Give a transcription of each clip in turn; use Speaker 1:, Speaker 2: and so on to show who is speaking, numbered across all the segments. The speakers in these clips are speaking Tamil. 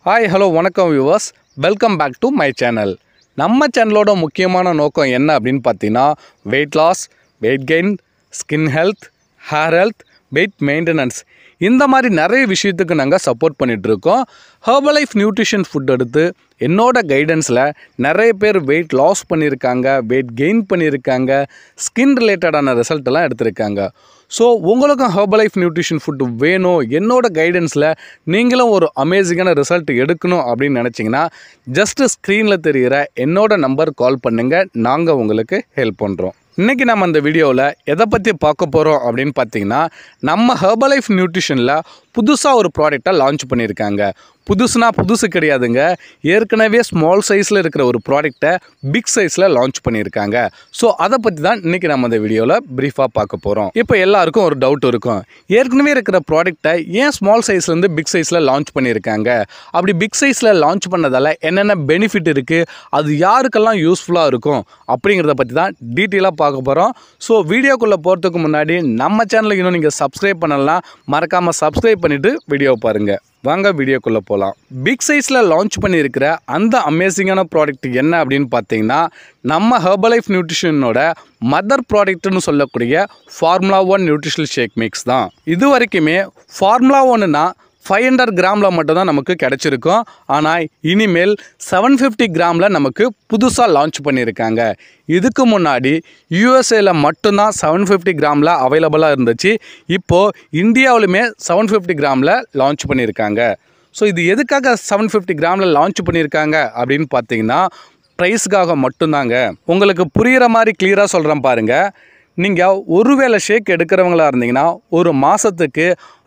Speaker 1: ஹாய் ஹலோ வணக்கம் viewers, welcome back to my channel. நம்ம சேனலோட முக்கியமான நோக்கம் என்ன அப்படின்னு பார்த்தீங்கன்னா weight loss, weight gain, skin health, hair health, weight maintenance இந்த மாதிரி நிறைய விஷயத்துக்கு நாங்கள் சப்போர்ட் பண்ணிகிட்ருக்கோம். ஹெர்பலைஃப் நியூட்ரிஷன் ஃபுட் எடுத்து என்னோட கைடன்ஸில் நிறைய பேர் வெயிட் லாஸ் பண்ணியிருக்காங்க, வெயிட் கெயின் பண்ணியிருக்காங்க, ஸ்கின் ரிலேட்டடான ரிசல்ட்டெல்லாம் எடுத்திருக்காங்க. ஸோ உங்களுக்கும் ஹெர்பலைஃப் நியூட்ரிஷன் ஃபுட்டு வேணும், என்னோட கைடன்ஸில் நீங்களும் ஒரு அமேசிங்கான ரிசல்ட் எடுக்கணும் அப்படின்னு நினச்சிங்கன்னா ஜஸ்ட்டு ஸ்க்ரீனில் தெரிகிற என்னோட நம்பர் கால் பண்ணுங்கள், நாங்கள் உங்களுக்கு ஹெல்ப் பண்ணுறோம். இன்றைக்கி நம்ம அந்த வீடியோவில் எதை பற்றி பார்க்க போகிறோம் அப்படின்னு பார்த்தீங்கன்னா, நம்ம ஹெர்பலைஃப் நியூட்ரிஷனில் புதுசாக ஒரு ப்ராடக்டை லான்ச் பண்ணியிருக்காங்க. புதுசு கிடையாதுங்க, ஏற்கனவே ஸ்மால் சைஸில் இருக்கிற ஒரு ப்ராடக்டை பிக் சைஸில் லான்ச் பண்ணியிருக்காங்க. ஸோ அதை பற்றி தான் இன்றைக்கி நம்ம அந்த வீடியோவில் ப்ரீஃபாக பார்க்க போகிறோம். இப்போ எல்லாருக்கும் ஒரு டவுட் இருக்கும், ஏற்கனவே இருக்கிற ப்ராடக்டை ஏன் ஸ்மால் சைஸ்லேருந்து பிக் சைஸில் லான்ச் பண்ணியிருக்காங்க, அப்படி பிக் சைஸில் லான்ச் பண்ணதால் என்னென்ன பெனிஃபிட் இருக்குது, அது யாருக்கெல்லாம் யூஸ்ஃபுல்லாக இருக்கும் அப்படிங்கிறத பற்றி தான் டீட்டெயிலாக பார்க்க போகிறோம். ஸோ வீடியோக்குள்ளே போகிறதுக்கு முன்னாடி நம்ம சேனலுக்கு இன்னும் நீங்கள் சப்ஸ்கிரைப் பண்ணலாம், மறக்காமல் சப்ஸ்கிரைப் பண்ணிவிட்டு வீடியோ பாருங்கள். வாங்க வீடியோக்குள்ளே போகலாம். பிக் சைஸில் லான்ச் பண்ணியிருக்கிற அந்த அமேசிங்கான ப்ராடக்ட் என்ன அப்படின்னு பார்த்தீங்கன்னா, நம்ம ஹெர்பலைஃப் நியூட்ரிஷனோட மதர் ப்ராடக்ட்னு சொல்லக்கூடிய ஃபார்முலா 1 நியூட்ரிஷனல் ஷேக் மிக்ஸ் தான். இது வரைக்குமே ஃபார்முலா 1னா 500 கிராமில் மட்டும்தான் நமக்கு கிடச்சிருக்கும். ஆனால் இனிமேல் 750 கிராமில் நமக்கு புதுசாக லான்ச் பண்ணியிருக்காங்க. இதுக்கு முன்னாடி யூஎஸ்ஏல மட்டும்தான் 750 கிராமில் அவைலபிளாக இருந்துச்சு. இப்போது இந்தியாவிலுமே 750 கிராமில் லான்ச் பண்ணியிருக்காங்க. ஸோ இது எதுக்காக 750 கிராமில் லான்ச் பண்ணியிருக்காங்க அப்படின்னு பார்த்தீங்கன்னா, ப்ரைஸுக்காக மட்டும்தாங்க. உங்களுக்கு புரிகிற மாதிரி கிளியராக சொல்கிறேன் பாருங்கள். நீங்கள் ஒருவேளை ஷேக் எடுக்கிறவங்களா இருந்தீங்கன்னா ஒரு மாதத்துக்கு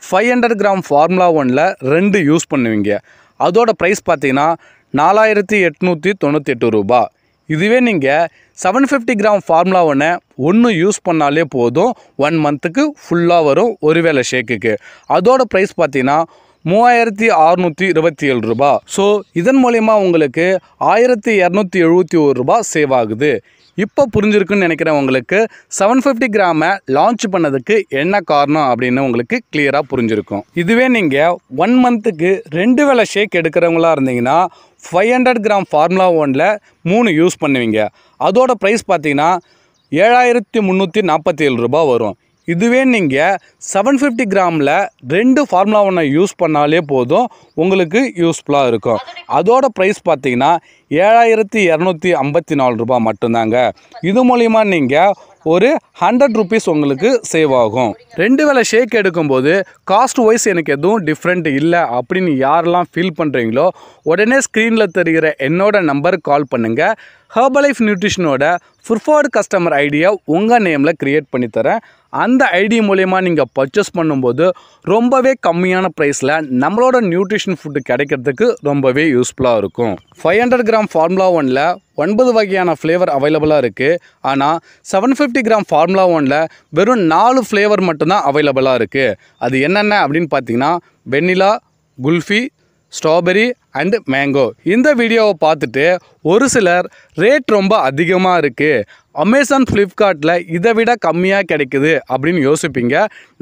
Speaker 1: 500 கிராம் ஃபார்முலா 1ல் 2 யூஸ் பண்ணுவீங்க. அதோட ப்ரைஸ் பார்த்தீங்கன்னா 4898 ரூபா. இதுவே நீங்கள் 750 கிராம் ஃபார்முலா 1 யூஸ் பண்ணாலே போதும், 1 மந்த்துக்கு ஃபுல்லாக வரும் ஒருவேளை ஷேக்குக்கு. அதோட ப்ரைஸ் பார்த்தீங்கன்னா 3627 ரூபா. ஸோ இதன் மூலயமா உங்களுக்கு 1271 ரூபா சேவ் ஆகுது. இப்போ புரிஞ்சிருக்குன்னு நினைக்கிறேன். உங்களுக்கு 750 கிராமை லான்ச் பண்ணதுக்கு என்ன காரணம் அப்படின்னு உங்களுக்கு கிளியராக புரிஞ்சிருக்கும். இதுவே நீங்கள் 1 மந்த்துக்கு 2 வேளை ஷேக் எடுக்கிறவங்களா இருந்தீங்கன்னா 500 கிராம் ஃபார்முலா 1ல் 3 யூஸ் பண்ணுவீங்க. அதோட ப்ரைஸ் பார்த்தீங்கன்னா 7347 ரூபா வரும். இதுவே நீங்கள் 750 கிராமில் 2 ஃபார்முலா 1 யூஸ் பண்ணாலே போதும், உங்களுக்கு யூஸ்ஃபுல்லாக இருக்கும். அதோட ப்ரைஸ் பார்த்தீங்கன்னா 7254 ரூபா மட்டும்தாங்க. இது மூலிமா நீங்கள் ஒரு 100 ருபீஸ் உங்களுக்கு சேவ் ஆகும். 2 வேளை ஷேக் எடுக்கும்போது காஸ்ட் வைஸ் எனக்கு எதுவும் டிஃப்ரெண்ட் இல்லை அப்படின்னு யாரெல்லாம் ஃபீல் பண்ணுறீங்களோ உடனே ஸ்க்ரீனில் தெரிகிற என்னோட நம்பருக்கு கால் பண்ணுங்கள். ஹெர்பலைஃப் நியூட்ரிஷனோட ப்ரிஃபர்டு கஸ்டமர் ஐடியை உங்கள் நேமில் க்ரியேட் பண்ணித்தரேன். அந்த ஐடி மூலயமா நீங்கள் பர்ச்சேஸ் பண்ணும்போது ரொம்பவே கம்மியான ப்ரைஸில் நம்மளோட நியூட்ரிஷன் ஃபுட்டு கிடைக்கிறதுக்கு ரொம்பவே யூஸ்ஃபுல்லாக இருக்கும். 500 கிராம் ஃபார்முலா 1ல் 9 வகையான ஃப்ளேவர் அவைலபிளாக இருக்குது. ஆனால் 750 கிராம் ஃபார்முலா 1ல் வெறும் 4 ஃப்ளேவர் மட்டும்தான் அவைலபிளாக இருக்குது. அது என்னென்ன அப்படின்னு பார்த்தீங்கன்னா, வெண்ணிலா, குல்ஃபி, ஸ்ட்ராபெரி அண்டு மேங்கோ. இந்த வீடியோவை பார்த்துட்டு ஒரு சிலர் ரேட் ரொம்ப அதிகமாக இருக்குது, அமேசான், ஃப்ளிப்கார்ட்டில் இதை விட கம்மியாக கிடைக்குது அப்படின்னு யோசிப்பீங்க.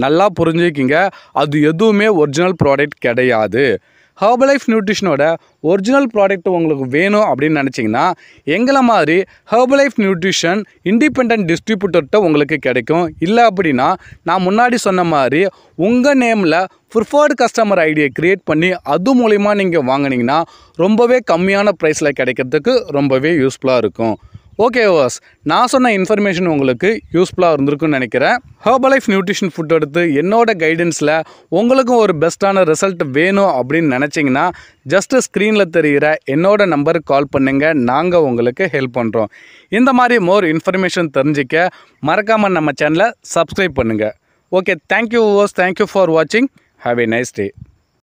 Speaker 1: நல்லா புரிஞ்சுக்கிங்க, அது எதுவுமே ஒரிஜினல் ப்ராடக்ட் கிடையாது. ஹெர்பலைஃப் நியூட்ரிஷனோட ஒரிஜினல் ப்ராடக்ட் உங்களுக்கு வேணும் அப்படின்னு நினச்சிங்கன்னா எங்களை மாதிரி ஹெர்பலைஃப் நியூட்ரிஷன் இண்டிபெண்ட் டிஸ்ட்ரிபியூட்டர்கிட்ட உங்களுக்கு கிடைக்கும். இல்லை அப்படின்னா நான் முன்னாடி சொன்ன மாதிரி உங்கள் நேமில் ப்ரிஃபர்டு கஸ்டமர் ஐடியை க்ரியேட் பண்ணி அது மூலிமா நீங்கள் வாங்கினீங்கன்னா ரொம்பவே கம்மியான ப்ரைஸில் கிடைக்கிறதுக்கு ரொம்பவே யூஸ்ஃபுல்லாக இருக்கும். ஓகே வாஸ், நான் சொன்ன இன்ஃபர்மேஷன் உங்களுக்கு யூஸ்ஃபுல்லாக இருந்திருக்குன்னு நினைக்கிறேன். ஹெர்பலைஃப் நியூட்ரிஷன் ஃபுட் எடுத்து என்னோட கைடன்ஸில் உங்களுக்கும் ஒரு பெஸ்ட்டான ரிசல்ட் வேணும் அப்படின்னு நினச்சிங்கன்னா ஜஸ்ட்டு ஸ்க்ரீனில் தெரிகிற என்னோட நம்பருக்கு கால் பண்ணுங்கள், நாங்கள் உங்களுக்கு ஹெல்ப் பண்ணுறோம். இந்த மாதிரி மோர் இன்ஃபர்மேஷன் தெரிஞ்சிக்க மறக்காமல் நம்ம சேனலை சப்ஸ்கிரைப் பண்ணுங்கள். ஓகே, தேங்க்யூ வாஸ், தேங்க்யூ ஃபார் வாட்சிங். Have a nice day.